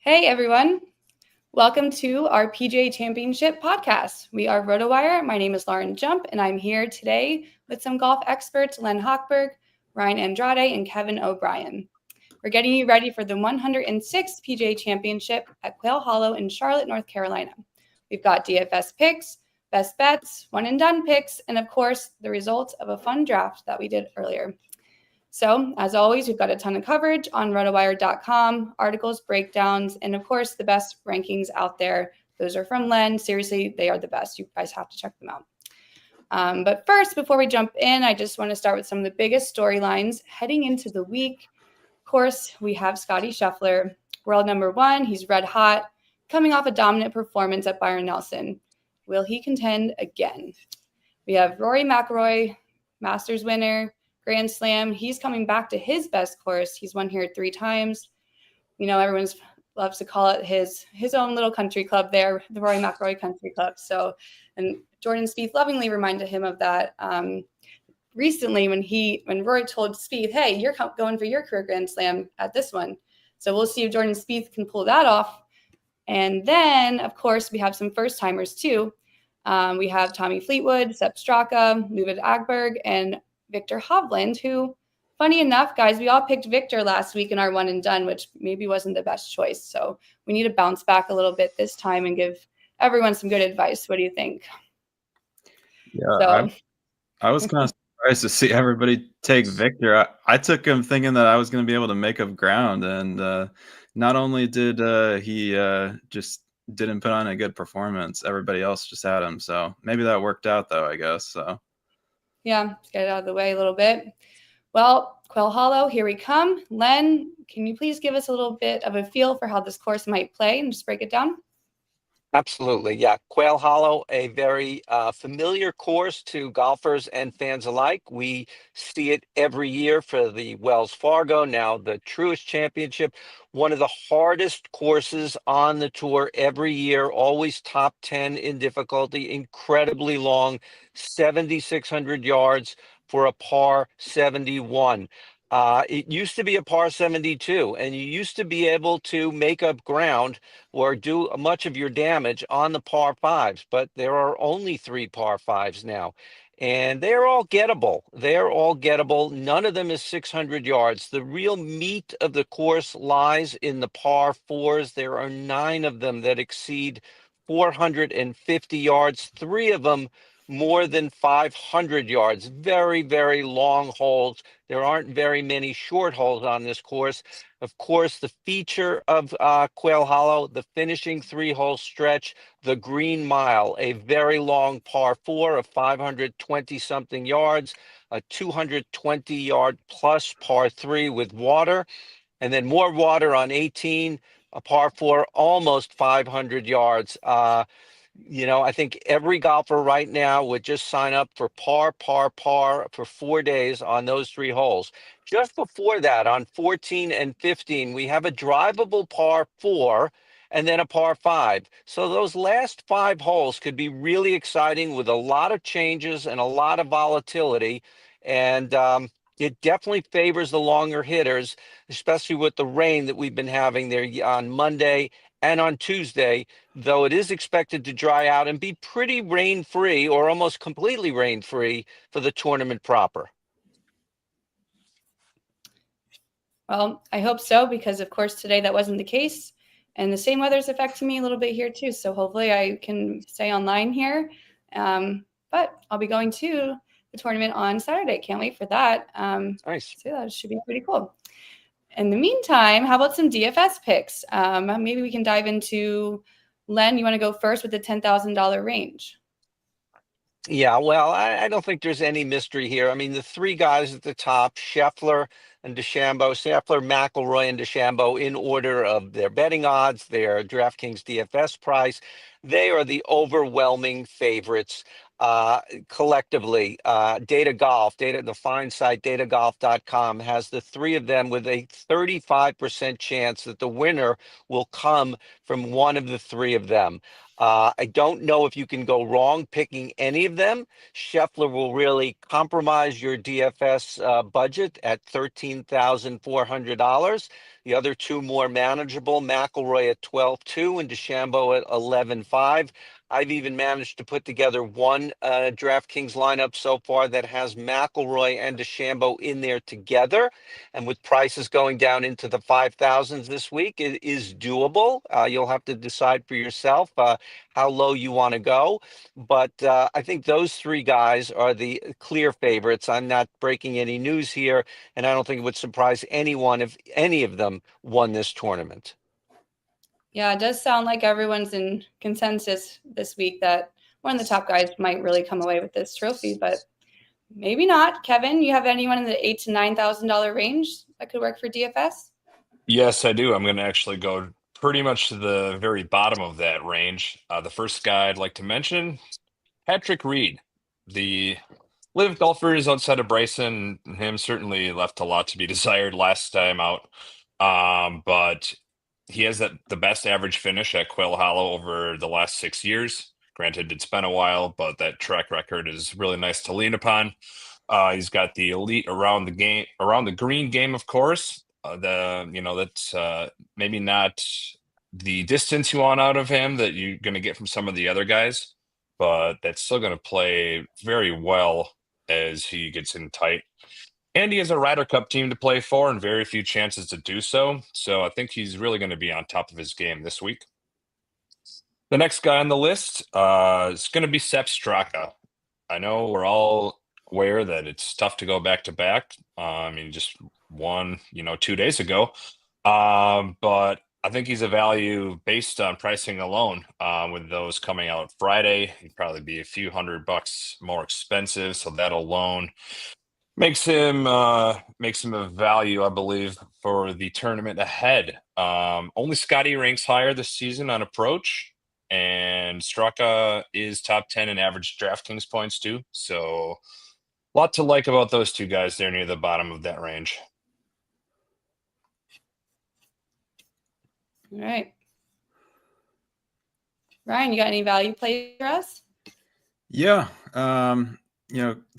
Hey everyone, welcome to our PGA Championship podcast. We are RotoWire. My name is Lauren Jump, and I'm here today with some golf experts, Len Hochberg, Ryan Andrade, and Kevin O'Brien. We're getting you ready for the 106th PGA Championship at Quail Hollow in Charlotte, North Carolina. We've got DFS picks, best bets, one and done picks, and of course, the results of a fun draft that we did earlier. So, as always, we've got a ton of coverage on rotowire.com, articles, breakdowns, and of course, the best rankings out there. Those are from Len. Seriously, they are the best. You guys have to check them out. But first, before we jump in, I just want to start with some of the biggest storylines heading into the week. Of course, we have Scottie Scheffler, world number one. He's red hot, coming off a dominant performance at Byron Nelson. Will he contend again? We have Rory McIlroy, Masters winner, Grand Slam. He's coming back to his best course. He's won here 3 times. You know, everyone loves to call it his own little country club there, the Rory McIlroy Country Club. So, and Jordan Spieth lovingly reminded him of that recently when Rory told Spieth, "Hey, you're going for your career Grand Slam at this one." So we'll see if Jordan Spieth can pull that off. And then, of course, we have some first timers too. We have Tommy Fleetwood, Sepp Straka, Luvid Agberg, and Victor Hovland, who, funny enough, guys, we all picked Victor last week in our one and done, which maybe wasn't the best choice. So we need to bounce back a little bit this time and give everyone some good advice. What do you think? Yeah, I was kind of surprised to see everybody take Victor. I took him thinking that I was going to be able to make up ground, and not only did he just didn't put on a good performance, everybody else just had him. So maybe that worked out, though, I guess. So. Yeah, let's get it out of the way a little bit. Well, Quail Hollow, here we come. Len, can you please give us a little bit of a feel for how this course might play and just break it down? Absolutely. Yeah. Quail Hollow, a very familiar course to golfers and fans alike. We see it every year for the Wells Fargo, now the Truist Championship, one of the hardest courses on the tour every year, always top 10 in difficulty, incredibly long, 7,600 yards for a par 71. It used to be a par 72, and you used to be able to make up ground or do much of your damage on the par 5s, but there are only 3 par 5s now, and they're all gettable. They're all gettable. None of them is 600 yards. The real meat of the course lies in the par 4s. There are 9 of them that exceed 450 yards, 3 of them more than 500 yards. Very, very long holes. There aren't very many short holes on this course. Of course, the feature of Quail Hollow, the finishing 3-hole stretch, the Green Mile, a very long par 4 of 520-something yards, a 220-yard plus par 3 with water, and then more water on 18, a par 4, almost 500 yards. I think every golfer right now would just sign up for par for 4 days on those 3 holes. Just before that, on 14 and 15, we have a drivable par 4 and then a par 5. So those last 5 holes could be really exciting with a lot of changes and a lot of volatility. And it definitely favors the longer hitters, especially with the rain that we've been having there on Monday and on Tuesday, though it is expected to dry out and be pretty rain-free or almost completely rain-free for the tournament proper. Well, I hope so, because of course today that wasn't the case. And the same weather is affecting me a little bit here too. So hopefully I can stay online here. But I'll be going to the tournament on Saturday. Can't wait for that. Nice. So that should be pretty cool. In the meantime, how about some DFS picks? Maybe we can dive into, Len, you want to go first with the $10,000 range? Yeah, well, I don't think there's any mystery here. I mean, the 3 guys at the top, Scheffler and Scheffler, McIlroy, and DeChambeau, in order of their betting odds, their DraftKings DFS price, they are the overwhelming favorites collectively. The fine site datagolf.com has the 3 of them with a 35% chance that the winner will come from one of the 3 of them. I don't know if you can go wrong picking any of them. Scheffler will really compromise your DFS budget at $13,400. The other two more manageable, McIlroy at 12.2 and DeChambeau at 11.5. I've even managed to put together one DraftKings lineup so far that has McIlroy and DeChambeau in there together. And with prices going down into the 5,000s this week, it is doable. You'll have to decide for yourself how low you want to go. But I think those three guys are the clear favorites. I'm not breaking any news here, and I don't think it would surprise anyone if any of them won this tournament. Yeah, it does sound like everyone's in consensus this week that one of the top guys might really come away with this trophy, but maybe not. Kevin, you have anyone in the $8,000 to $9,000 range that could work for DFS? Yes, I do. I'm going to actually go pretty much to the very bottom of that range. The first guy I'd like to mention, Patrick Reed. The live golfers outside of Bryson, him certainly left a lot to be desired last time out. But he has the best average finish at Quail Hollow over the last 6 years. Granted, it's been a while, but that track record is really nice to lean upon. He's got the elite around the green game, of course. That's maybe not the distance you want out of him that you're going to get from some of the other guys, but that's still going to play very well as he gets in tight. And he has a Ryder Cup team to play for and very few chances to do so. So I think he's really going to be on top of his game this week. The next guy on the list is going to be Sepp Straka. I know we're all aware that it's tough to go back to back. Just won, 2 days ago. But I think he's a value based on pricing alone. With those coming out Friday, he'd probably be a few $100 more expensive. So that alone makes him a value, I believe, for the tournament ahead. Only Scotty ranks higher this season on approach, and Straka is top 10 in average DraftKings points too. So a lot to like about those two guys there near the bottom of that range. All right. Ryan, you got any value play for us? Yeah.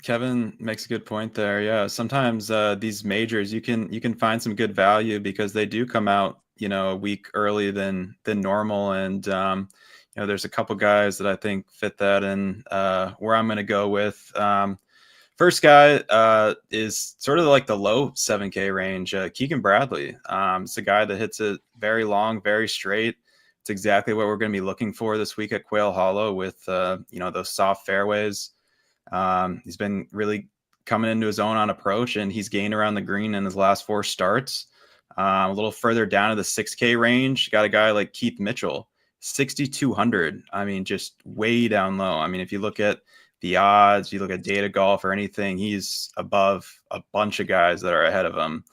Kevin makes a good point there. Yeah. Sometimes these majors, you can find some good value because they do come out, a week early than normal. And, there's a couple guys that I think fit that and where I'm going to go with. First guy is sort of like the low 7K range, Keegan Bradley. It's a guy that hits it very long, very straight. It's exactly what we're going to be looking for this week at Quail Hollow with, those soft fairways. He's been really coming into his own on approach, and he's gained around the green in his last 4 starts. A little further down to the 6K range, got a guy like Keith Mitchell, 6,200. Just way down low. If you look at the odds, you look at data golf or anything, he's above a bunch of guys that are ahead of him.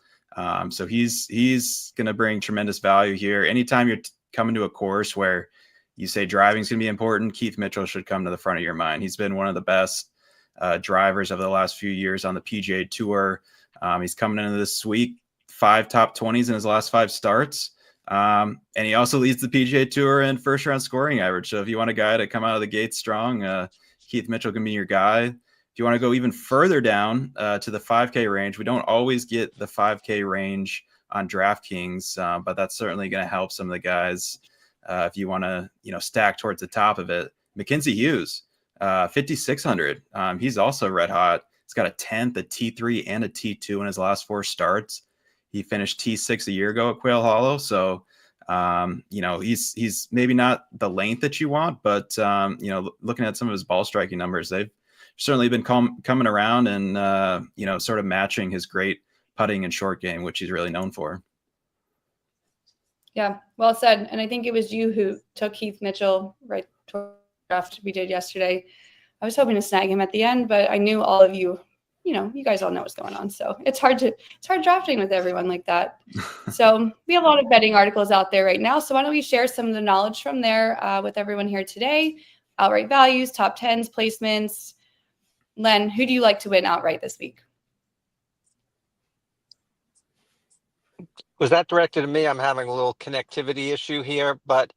So he's going to bring tremendous value here. Anytime you're coming to a course where you say driving is going to be important, Keith Mitchell should come to the front of your mind. He's been one of the best drivers of the last few years on the PGA Tour. He's coming into this week, 5 top 20s in his last 5 starts. And he also leads the PGA Tour in first round scoring average. So if you want a guy to come out of the gate strong, Keith Mitchell can be your guy. If you want to go even further down to the 5K range, we don't always get the 5K range on DraftKings, but that's certainly going to help some of the guys if you want to, stack towards the top of it. Mackenzie Hughes, 5,600. He's also red hot. He's got a 10th, a T3, and a T2 in his last 4 starts. He finished T6 a year ago at Quail Hollow. So, he's maybe not the length that you want, but, looking at some of his ball striking numbers, they've certainly been coming around and, sort of matching his great putting and short game, which he's really known for. Yeah, well said. And I think it was you who took Keith Mitchell right to the draft we did yesterday. I was hoping to snag him at the end, but I knew all of you, you guys all know what's going on. So it's hard drafting with everyone like that. So we have a lot of betting articles out there right now. So why don't we share some of the knowledge from there with everyone here today? Outright values, top 10s, placements. Len, who do you like to win outright this week? Was that directed to me? I'm having a little connectivity issue here, but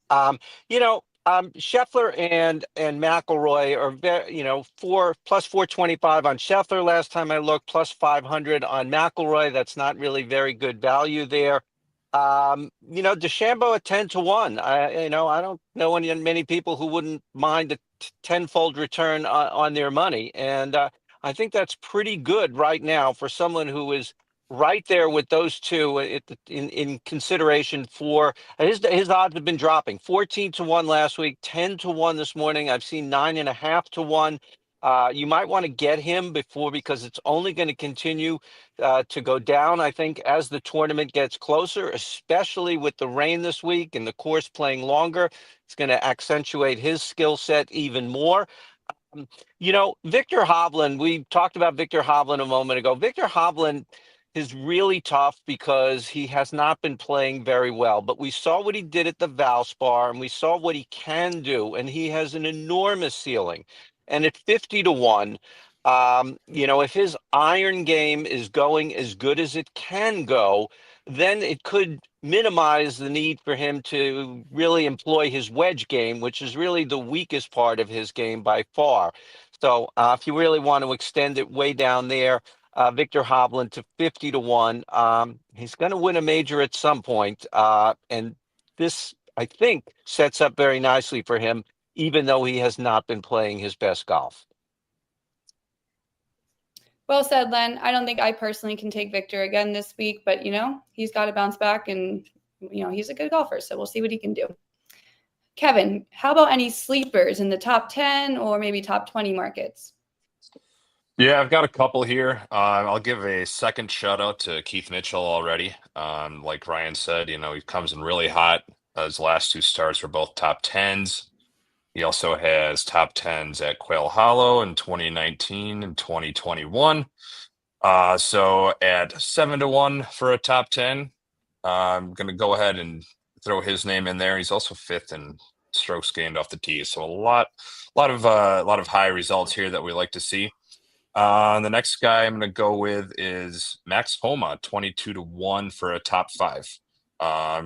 Scheffler and McIlroy are very, plus 425 on Scheffler last time I looked, plus 500 on McIlroy. That's not really very good value there. DeChambeau at 10-1. I don't know many people who wouldn't mind a tenfold return on their money, and I think that's pretty good right now for someone who is right there with those two in consideration for his odds have been dropping 14-1 last week, 10-1 this morning. I've seen 9.5-1. You might want to get him because it's only going to continue to go down, I think, as the tournament gets closer, especially with the rain this week and the course playing longer. It's going to accentuate his skill set even more. Victor Hovland, we talked about Victor Hovland a moment ago. Victor Hovland is really tough because he has not been playing very well, but we saw what he did at the Valspar and we saw what he can do, and he has an enormous ceiling. And at 50-1, if his iron game is going as good as it can go, then it could minimize the need for him to really employ his wedge game, which is really the weakest part of his game by far. So if you really want to extend it way down there, Victor Hovland to 50-1. He's going to win a major at some point. And this, I think, sets up very nicely for him, even though he has not been playing his best golf. Well said, Len. I don't think I personally can take Victor again this week, but, he's got to bounce back and, he's a good golfer. So we'll see what he can do. Kevin, how about any sleepers in the top 10 or maybe top 20 markets? Yeah, I've got a couple here. I'll give a second shout out to Keith Mitchell already. Like Ryan said, he comes in really hot. His last two starts were both top 10s. He also has top 10s at Quail Hollow in 2019 and 2021. So at 7-1 for a top 10, I'm going to go ahead and throw his name in there. He's also fifth in strokes gained off the tee. So a lot of high results here that we like to see. The next guy I'm going to go with is Max Homa, 22-1 for a top 5.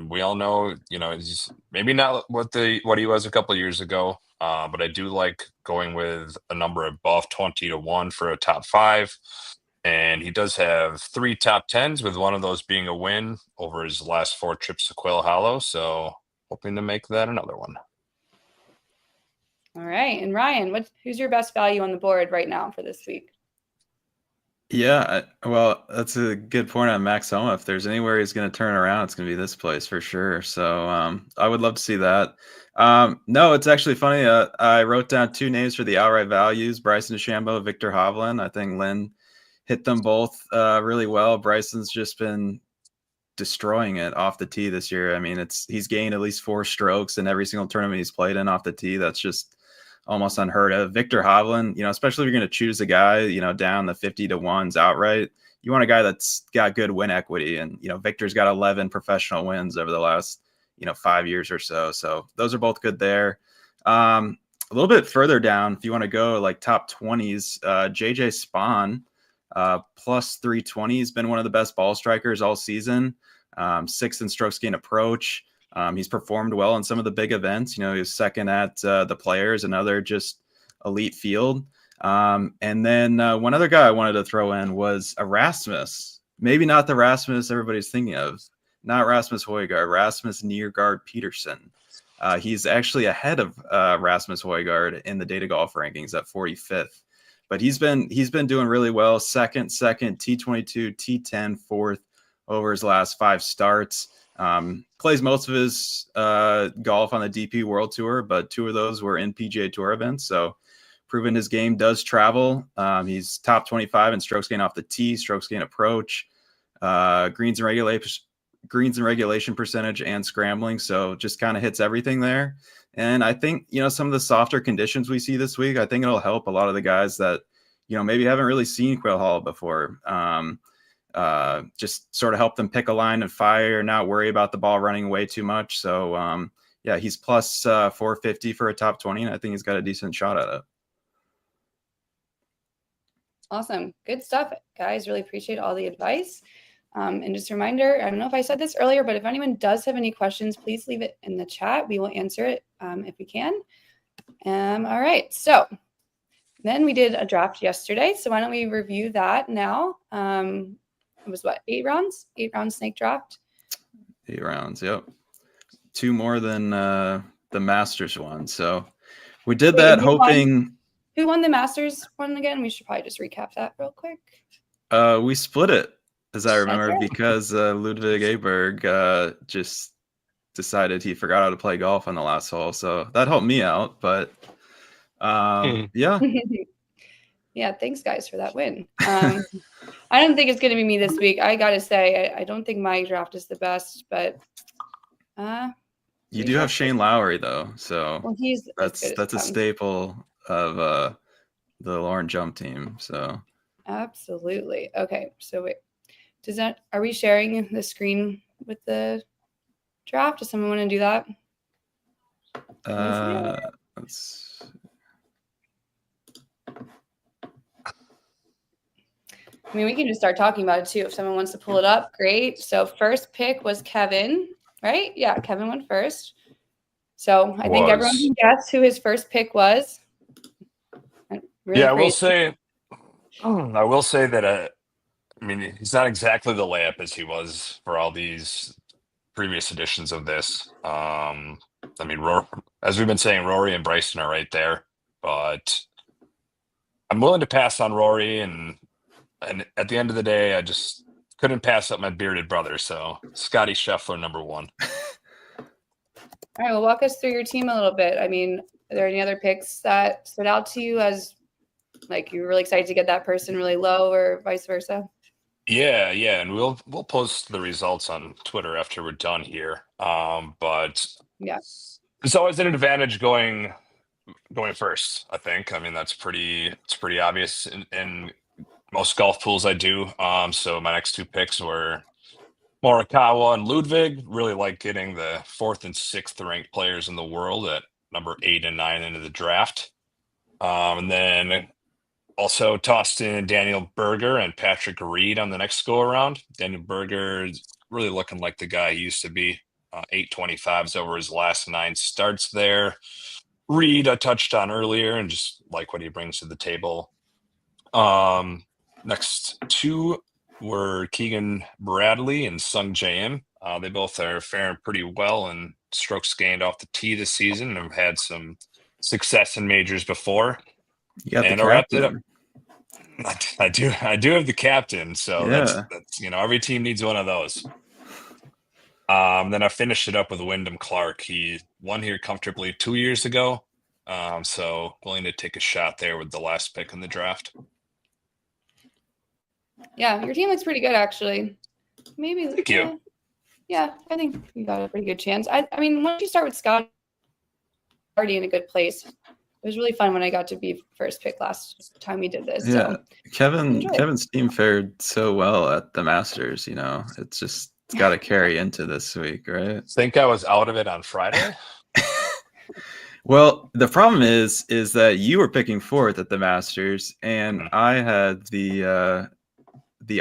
We all know, he's maybe not what he was a couple of years ago, but I do like going with a number above 20-1 for a top 5. And he does have 3 top 10s, with one of those being a win over his last 4 trips to Quail Hollow. So hoping to make that another one. All right. And Ryan, who's your best value on the board right now for this week? Yeah, well, that's a good point on Max Homa. If there's anywhere he's going to turn around, it's going to be this place for sure. So I would love to see that. No, it's actually funny. I wrote down 2 names for the outright values: Bryson DeChambeau, Victor Hovland. I think Len hit them both really well. Bryson's just been destroying it off the tee this year. I mean, he's gained at least 4 strokes in every single tournament he's played in off the tee. That's just almost unheard of. Victor Hovland, especially if you're going to choose a guy, down the 50-1s outright, you want a guy that's got good win equity. And, Victor's got 11 professional wins over the last, 5 years or so. So those are both good there. A little bit further down, if you want to go like top 20s, JJ Spawn, plus 320, has been one of the best ball strikers all season. 6th in strokes gained approach. He's performed well in some of the big events. He was second at the Players, another just elite field. And then one other guy I wanted to throw in was Rasmus. Maybe not the Rasmus everybody's thinking of. Not Rasmus Højgaard, Rasmus Niergaard Peterson. He's actually ahead of Rasmus Højgaard in the Data Golf rankings at 45th. But he's been doing really well. Second, T22, T10, 4th over his last 5 starts. Plays most of his golf on the DP World Tour, but 2 of those were in PGA Tour events. So proven his game does travel. He's top 25 in strokes gained off the tee, strokes gained approach, greens and regulation percentage, and scrambling. So just kind of hits everything there. And I think, some of the softer conditions we see this week, I think it'll help a lot of the guys that, maybe haven't really seen Quail Hollow before. Just sort of help them pick a line and fire, not worry about the ball running away too much. So, he's plus 450 for a top 20, and I think he's got a decent shot at it. Awesome. Good stuff, guys. Really appreciate all the advice. And just a reminder, I don't know if I said this earlier, but if anyone does have any questions, please leave it in the chat. We will answer it if we can. All right. So then we did a draft yesterday. So why don't we review that now? It was what, 8 rounds? 8-round snake draft? 8 rounds, yep. 2 more than the Masters one. So we did that hoping. Who won the Masters one again? We should probably just recap that real quick. We split it, as I remember, because Ludwig Aberg just decided he forgot how to play golf on the last hole. So that helped me out. But yeah. Yeah, thanks, guys, for that win. I don't think it's going to be me this week. I got to say, I don't think my draft is the best, but you do have Shane Lowry, though. So well, that's a staple of the Lauren Jump team. So absolutely. Okay, so wait, are we sharing the screen with the draft? Does someone want to do that? Let's. I mean, we can just start talking about it too. If someone wants to pull it up, great. So first pick was Kevin, right? Yeah, Kevin went first. So I think everyone can guess who his first pick was. Really I will say that I mean, he's not exactly the layup as he was for all these previous editions of this. I mean, as we've been saying, Rory and Bryson are right there, but I'm willing to pass on Rory, and at the end of the day, I just couldn't pass up my bearded brother. So Scotty Scheffler, number 1. All right, well, walk us through your team a little bit. I mean, are there any other picks that stood out to you as like you were really excited to get that person really low, or vice versa? Yeah, and we'll post the results on Twitter after we're done here. But yeah, it's always an advantage going first, I think. I mean, it's pretty obvious in most golf pools I do. So my next 2 picks were Morikawa and Ludwig. Really like getting the 4th and 6th ranked players in the world at number 8 and 9 into the draft. And then also tossed in Daniel Berger and Patrick Reed on the next go around. Daniel Berger is really looking like the guy he used to be. 825s over his last 9 starts there. Reed I touched on earlier and just like what he brings to the table. Next 2 were Keegan Bradley and Sung Jae-im. They both are faring pretty well in strokes gained off the tee this season and have had some success in majors before. And I wrapped it up. I do have the captain, so that's every team needs one of those. Then I finished it up with Wyndham Clark. He won here comfortably 2 years ago, so willing to take a shot there with the last pick in the draft. Yeah, your team looks pretty good, actually. Maybe. Thank you. Yeah, I think you got a pretty good chance. I mean, once you start with Scott, already in a good place. It was really fun when I got to be first pick last time we did this. Yeah, so Kevin's team fared so well at the Masters. You know, it's got to carry into this week, right? Think I was out of it on Friday. Well, the problem is that you were picking 4th at the Masters, and I had the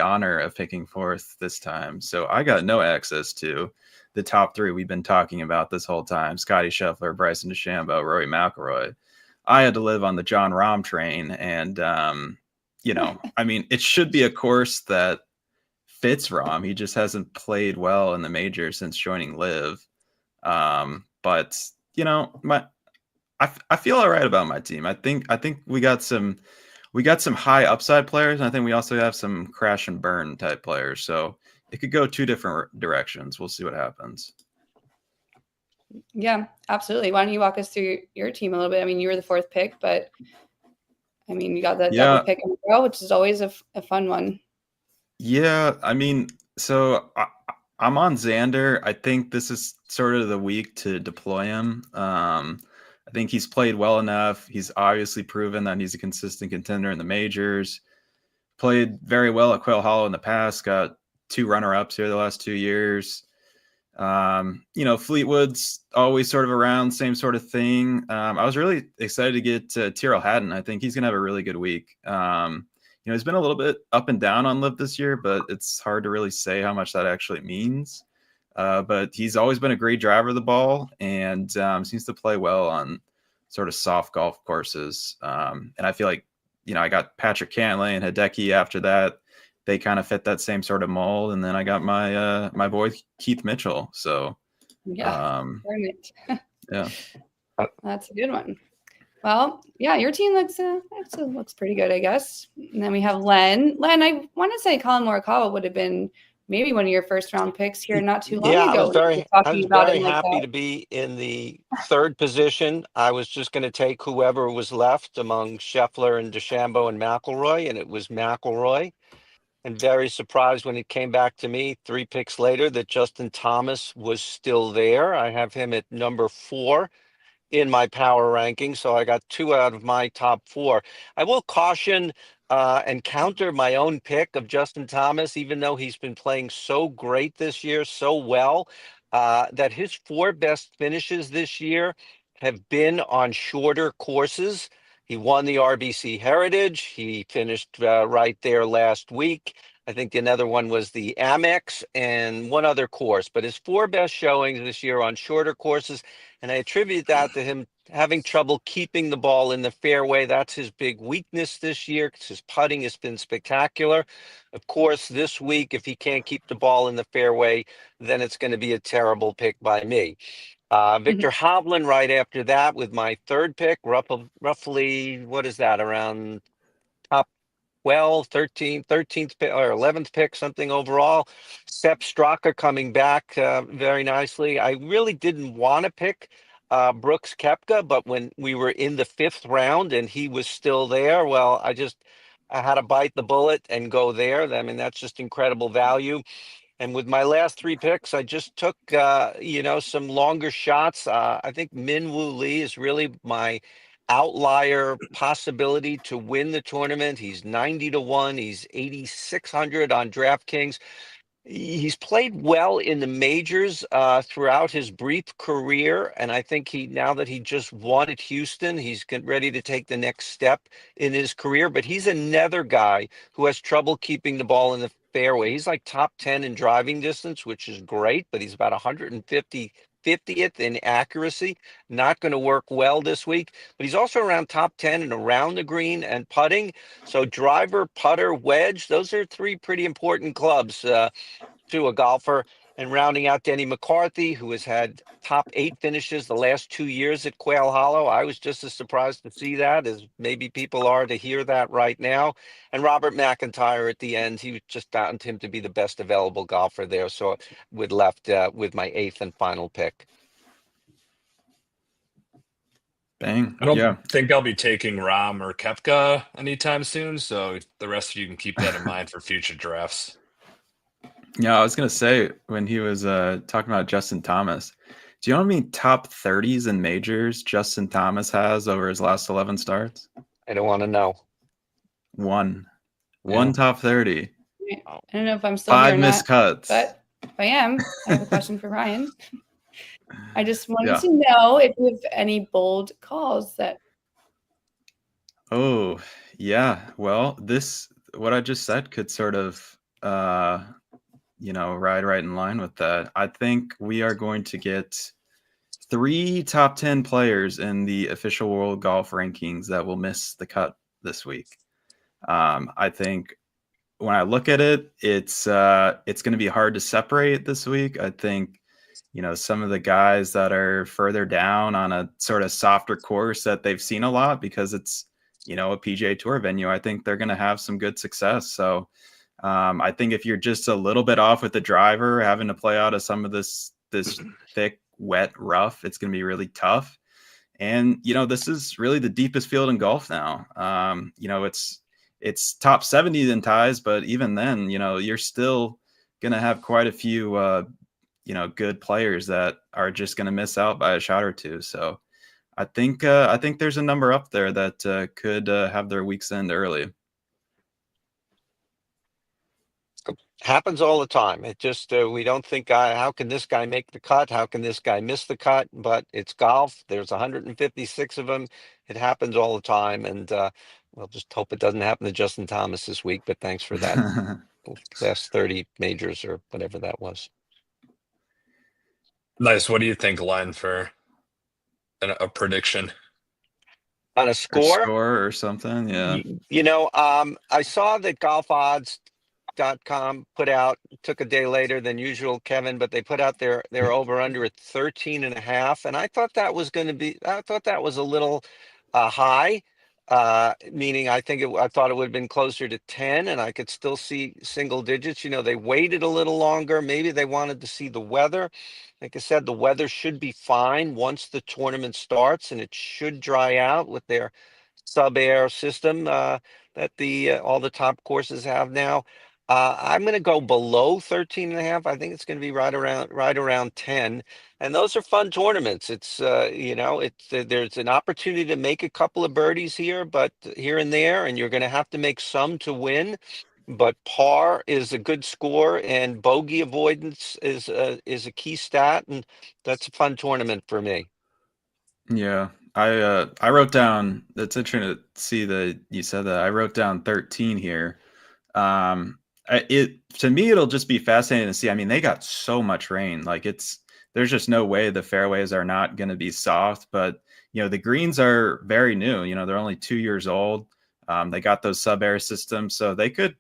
honor of picking 4th this time. So I got no access to the top 3 we've been talking about this whole time: Scotty Scheffler, Bryson DeChambeau, Rory McIlroy. I had to live on the John Rahm train, and I mean, it should be a course that fits Rahm. He just hasn't played well in the major since joining LIV. But I feel all right about my team. I think we got some high upside players, and I think we also have some crash and burn type players. So it could go 2 different directions. We'll see what happens. Yeah, absolutely. Why don't you walk us through your team a little bit? I mean, you were the 4th pick, but I mean, you got that double pick in a row, which is always a fun one. Yeah, I mean, so I'm on Xander. I think this is sort of the week to deploy him. I think he's played well enough. He's obviously proven that he's a consistent contender in the majors. Played very well at Quail Hollow in the past. Got 2 runner-ups here the last 2 years. Fleetwood's always sort of around, same sort of thing. I was really excited to get Tyrrell Hatton. I think he's going to have a really good week. he's been a little bit up and down on LIV this year, but it's hard to really say how much that actually means. But he's always been a great driver of the ball and seems to play well on sort of soft golf courses. And I feel like, I got Patrick Cantlay and Hideki after that. They kind of fit that same sort of mold. And then I got my my boy Keith Mitchell. So yeah, yeah, that's a good one. Well, yeah, your team looks pretty good, I guess. And then we have Len. Len, I want to say Colin Morikawa would have been maybe one of your first round picks here not too long ago. I was very happy to be in the third position. I was just going to take whoever was left among Scheffler and DeChambeau and McIlroy, and it was McIlroy. And very surprised when it came back to me 3 picks later that Justin Thomas was still there. I have him at number 4 in my power ranking, so I got 2 out of my top 4. I will caution and counter my own pick of Justin Thomas, even though he's been playing so great this year, so well, that his 4 best finishes this year have been on shorter courses. He won the RBC Heritage. He finished right there last week. I think another one was the Amex and one other course, but his 4 best showings this year on shorter courses. And I attribute that to him having trouble keeping the ball in the fairway. That's his big weakness this year because his putting has been spectacular. Of course, this week, if he can't keep the ball in the fairway, then it's going to be a terrible pick by me. Victor Hovland right after that with my 3rd pick, roughly, what is that, around top 12, 13th pick or 11th pick, something overall. Sepp Straka coming back very nicely. I really didn't want to pick Brooks Koepka, but when we were in the 5th round and he was still there, well, I had to bite the bullet and go there. I mean, that's just incredible value. And with my last 3 picks, I just took, some longer shots. I think Min Woo Lee is really my outlier possibility to win the tournament. He's 90-1. He's 8,600 on DraftKings. He's played well in the majors throughout his brief career, and I think now that he just won at Houston, he's ready to take the next step in his career. But he's another guy who has trouble keeping the ball in the fairway. He's like top 10 in driving distance, which is great, but he's about 50th in accuracy. Not going to work well this week, but he's also around top 10 and around the green and putting. So driver, putter, wedge, those are 3 pretty important clubs to a golfer. And rounding out Denny McCarthy, who has had top 8 finishes the last 2 years at Quail Hollow. I was just as surprised to see that as maybe people are to hear that right now. And Robert McIntyre at the end, he just found him to be the best available golfer there. So we're left with my 8th and final pick. Bang. I don't think I'll be taking Rahm or Koepka anytime soon, so the rest of you can keep that in mind for future drafts. Yeah, I was going to say when he was talking about Justin Thomas, do you know how many top 30s in majors Justin Thomas has over his last 11 starts? I don't want to know. One top 30. I don't know if I'm still 5 here or missed cuts. But if I am, I have a question for Ryan. I just wanted to know if you have any bold calls that. Oh, yeah. Well, what I just said could sort of, ride right in line with that. I think we are going to get 3 top 10 players in the official world golf rankings that will miss the cut this week. I think when I look at it, it's going to be hard to separate this week. I think, some of the guys that are further down on a sort of softer course that they've seen a lot because it's, a PGA Tour venue, I think they're going to have some good success. So I think if you're just a little bit off with the driver, having to play out of some of this thick, wet rough, it's going to be really tough. And, this is really the deepest field in golf now. It's top 70 in ties, but even then, you're still going to have quite a few, good players that are just going to miss out by a shot or two. So I think there's a number up there that could have their week's end early. Happens all the time. It just we don't think, how can this guy make the cut? How can this guy miss the cut? But it's golf. There's 156 of them. It happens all the time. And we'll just hope it doesn't happen to Justin Thomas this week. But thanks for that last 30 majors or whatever that was. Nice. What do you think, Len, for a prediction? On a A score? score or something, yeah. I saw that golfodds.com took a day later than usual, Kevin, but they put out their over under at 13.5. And I thought that was a little high, meaning I thought it would have been closer to 10, and I could still see single digits. They waited a little longer. Maybe they wanted to see the weather. Like I said, the weather should be fine once the tournament starts, and it should dry out with their sub-air system that all the top courses have now. I'm going to go below 13.5. I think it's going to be right around 10. And those are fun tournaments. It's there's an opportunity to make a couple of birdies here and there, and you're going to have to make some to win. But par is a good score, and bogey avoidance is a key stat, and that's a fun tournament for me. Yeah. I wrote down, it's interesting to see that you said that. I wrote down 13 here. To me, it'll just be fascinating to see. I mean, they got so much rain. Like there's just no way the fairways are not going to be soft, but the greens are very new. They're only 2 years old. They got those sub-air systems, so they could,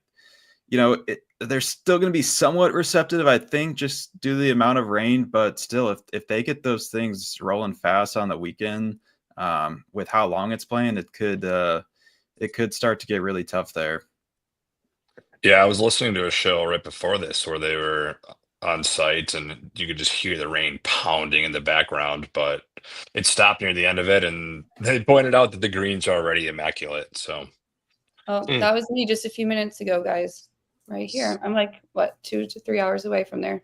they're still going to be somewhat receptive, I think, just due to the amount of rain. But still, if they get those things rolling fast on the weekend, with how long it's playing, it could start to get really tough there. Yeah, I was listening to a show right before this where they were on site, and you could just hear the rain pounding in the background, but it stopped near the end of it, and they pointed out that the greens are already immaculate. So, that was me just a few minutes ago, guys. Right here. I'm like, 2 to 3 hours away from there.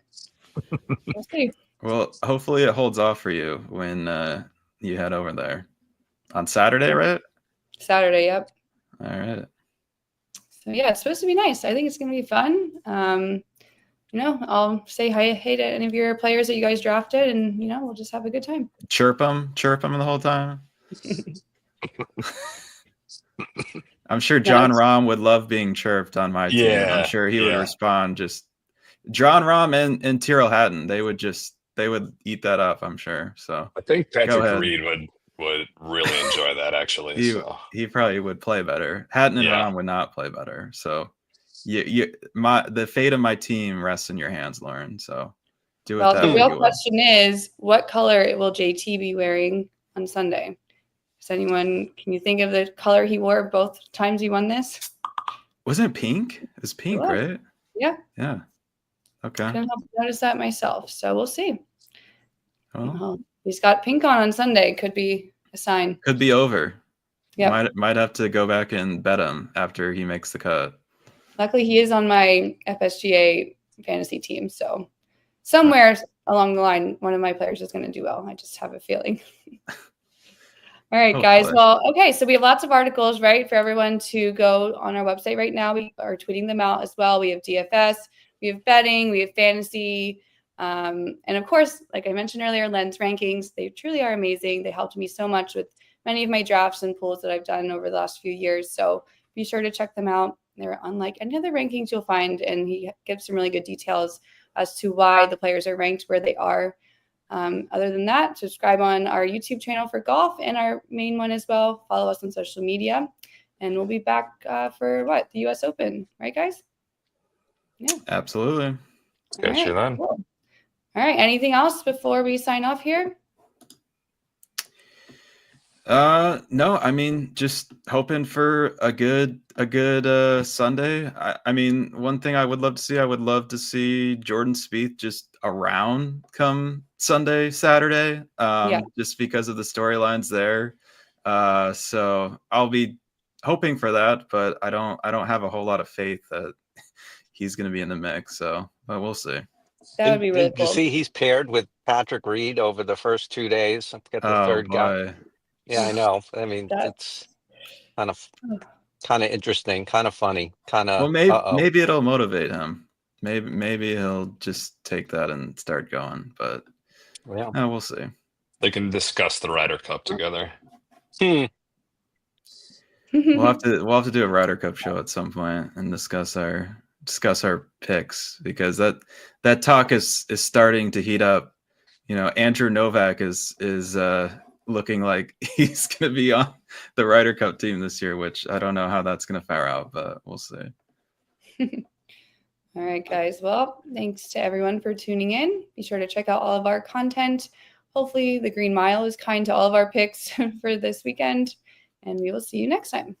We'll see. Well, hopefully it holds off for you when you head over there on Saturday, right? Saturday, yep. All right. So yeah, it's supposed to be nice. I think it's going to be fun. I'll say hey to any of your players that you guys drafted, and we'll just have a good time. Chirp them the whole time. I'm sure John Rahm would love being chirped on my team. I'm sure he would respond. Just John Rahm and Tyrrell Hatton, they would eat that up, I'm sure. So I think Patrick Reed would really enjoy that, actually. He probably would play better. Hatton and Rahm would not play better. So the fate of my team rests in your hands, Lauren. So do it. Well, the real question is, what color will JT be wearing on Sunday? Can you think of the color he wore both times he won this? Wasn't it pink? It was pink, right? Yeah. Yeah. Okay. Couldn't help but notice that myself. So we'll see. Well, he's got pink on Sunday. Could be a sign. Could be over. Yeah. Might have to go back and bet him after he makes the cut. Luckily, he is on my FSGA fantasy team. So somewhere along the line, one of my players is going to do well. I just have a feeling. All right, guys. Well, okay. So we have lots of articles, right, for everyone to go on our website right now. We are tweeting them out as well. We have DFS, we have betting, we have fantasy. And of course, like I mentioned earlier, Len's rankings, they truly are amazing. They helped me so much with many of my drafts and pools that I've done over the last few years. So be sure to check them out. They're unlike any other rankings you'll find. And he gives some really good details as to why the players are ranked where they are. Other than that, subscribe on our YouTube channel for golf and our main one as well. Follow us on social media, and we'll be back for the US Open, right, guys? Yeah, absolutely. Catch you then. Cool. All right. Anything else before we sign off here? No, I mean, just hoping for a good Sunday. I mean, one thing I would love to see Jordan Spieth just around come Sunday, Saturday. Just because of the storylines there. So I'll be hoping for that, but I don't have a whole lot of faith that he's going to be in the mix. So, but we'll see. That would be really cool. You see, he's paired with Patrick Reed over the first 2 days. I've got the third guy. Yeah, I know. I mean, it's kind of interesting, kind of funny, kind of. Well, maybe it'll motivate him. Maybe he'll just take that and start going. But we'll see. They can discuss the Ryder Cup together. We'll have to do a Ryder Cup show at some point and discuss our picks, because that talk is starting to heat up. Andrew Novak is looking like he's going to be on the Ryder Cup team this year, which I don't know how that's going to fare out, but we'll see. All right, guys. Well, thanks to everyone for tuning in. Be sure to check out all of our content. Hopefully the Green Mile is kind to all of our picks for this weekend, and we will see you next time.